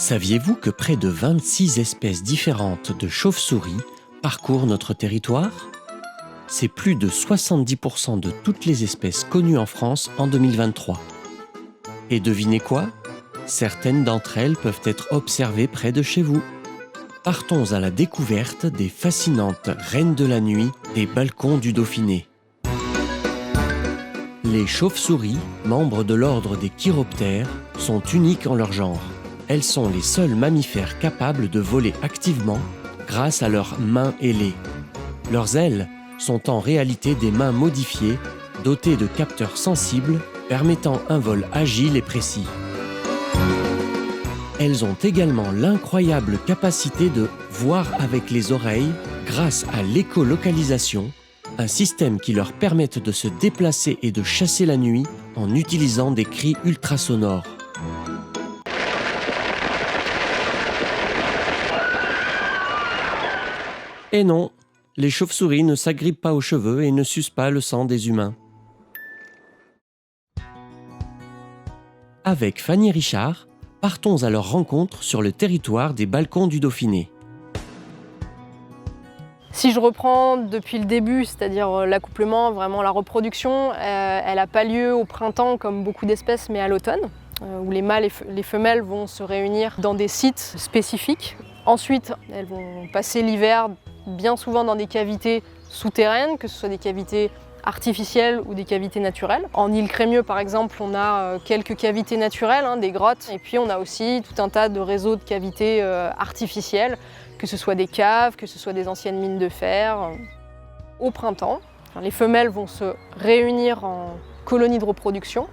Saviez-vous que près de 26 espèces différentes de chauves-souris parcourent notre territoire ? C'est plus de 70% de toutes les espèces connues en France en 2023. Et devinez quoi ? Certaines d'entre elles peuvent être observées près de chez vous. Partons à la découverte des fascinantes reines de la nuit des balcons du Dauphiné. Les chauves-souris, membres de l'ordre des chiroptères, sont uniques en leur genre. Elles sont les seuls mammifères capables de voler activement grâce à leurs mains ailées. Leurs ailes sont en réalité des mains modifiées, dotées de capteurs sensibles, permettant un vol agile et précis. Elles ont également l'incroyable capacité de voir avec les oreilles grâce à l'écholocalisation, un système qui leur permet de se déplacer et de chasser la nuit en utilisant des cris ultrasonores. Et non, les chauves-souris ne s'agrippent pas aux cheveux et ne sucent pas le sang des humains. Avec Fanny Richard, partons à leur rencontre sur le territoire des balcons du Dauphiné. Si je reprends depuis le début, c'est-à-dire l'accouplement, vraiment la reproduction, elle n'a pas lieu au printemps comme beaucoup d'espèces, mais à l'automne, où les mâles et les femelles vont se réunir dans des sites spécifiques. Ensuite, elles vont passer l'hiver bien souvent dans des cavités souterraines, que ce soit des cavités artificielles ou des cavités naturelles. En île Crémieux, par exemple, on a quelques cavités naturelles, des grottes, et puis on a aussi tout un tas de réseaux de cavités artificielles, que ce soit des caves, que ce soit des anciennes mines de fer. Au printemps, les femelles vont se réunir en colonies de reproduction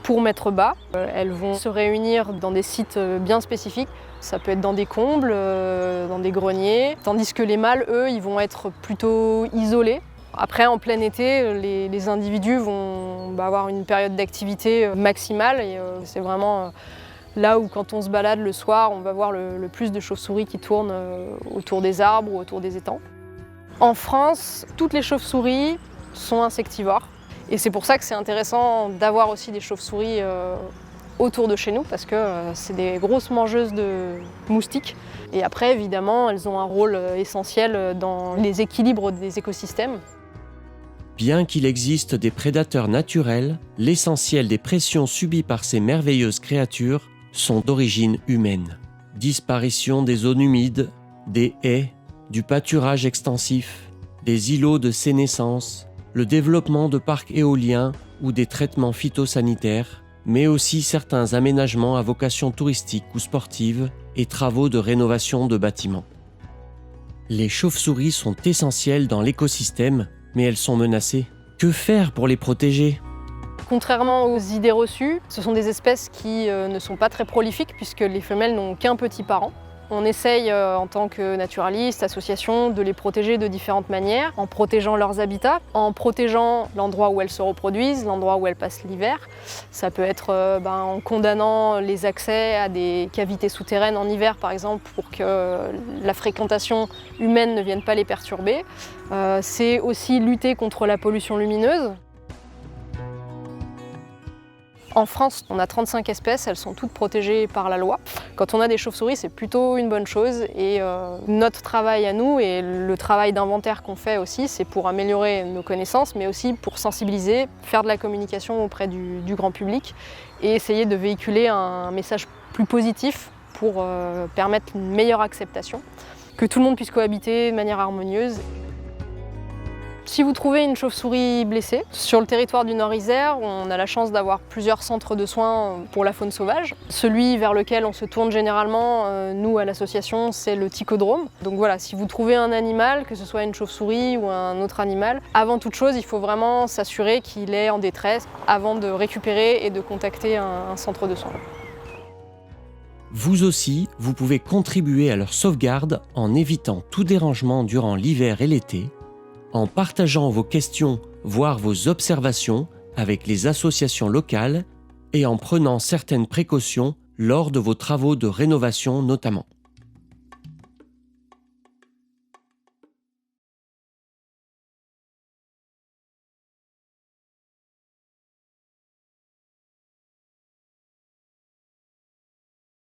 pour mettre bas. Elles vont se réunir dans des sites bien spécifiques. Ça peut être dans des combles, dans des greniers, tandis que les mâles, eux, ils vont être plutôt isolés. Après, en plein été, les individus vont avoir une période d'activité maximale et c'est vraiment là où, quand on se balade le soir, on va voir le plus de chauves-souris qui tournent autour des arbres ou autour des étangs. En France, toutes les chauves-souris sont insectivores et c'est pour ça que c'est intéressant d'avoir aussi des chauves-souris autour de chez nous parce que c'est des grosses mangeuses de moustiques. Et après, évidemment, elles ont un rôle essentiel dans les équilibres des écosystèmes. Bien qu'il existe des prédateurs naturels, l'essentiel des pressions subies par ces merveilleuses créatures sont d'origine humaine. Disparition des zones humides, des haies, du pâturage extensif, des îlots de sénescence, le développement de parcs éoliens ou des traitements phytosanitaires, mais aussi certains aménagements à vocation touristique ou sportive et travaux de rénovation de bâtiments. Les chauves-souris sont essentielles dans l'écosystème, mais elles sont menacées. Que faire pour les protéger ? Contrairement aux idées reçues, ce sont des espèces qui ne sont pas très prolifiques puisque les femelles n'ont qu'un petit parent. On essaye en tant que naturaliste, association, de les protéger de différentes manières, en protégeant leurs habitats, en protégeant l'endroit où elles se reproduisent, l'endroit où elles passent l'hiver. Ça peut être en condamnant les accès à des cavités souterraines en hiver, par exemple, pour que la fréquentation humaine ne vienne pas les perturber. C'est aussi lutter contre la pollution lumineuse. En France, on a 35 espèces, elles sont toutes protégées par la loi. Quand on a des chauves-souris, c'est plutôt une bonne chose et notre travail à nous et le travail d'inventaire qu'on fait aussi, c'est pour améliorer nos connaissances, mais aussi pour sensibiliser, faire de la communication auprès du grand public et essayer de véhiculer un message plus positif pour permettre une meilleure acceptation, que tout le monde puisse cohabiter de manière harmonieuse. Si vous trouvez une chauve-souris blessée, sur le territoire du Nord-Isère, on a la chance d'avoir plusieurs centres de soins pour la faune sauvage. Celui vers lequel on se tourne généralement, nous à l'association, c'est le Ticodrome. Donc voilà, si vous trouvez un animal, que ce soit une chauve-souris ou un autre animal, avant toute chose, il faut vraiment s'assurer qu'il est en détresse avant de récupérer et de contacter un centre de soins. Vous aussi, vous pouvez contribuer à leur sauvegarde en évitant tout dérangement durant l'hiver et l'été, en partageant vos questions, voire vos observations avec les associations locales et en prenant certaines précautions lors de vos travaux de rénovation notamment.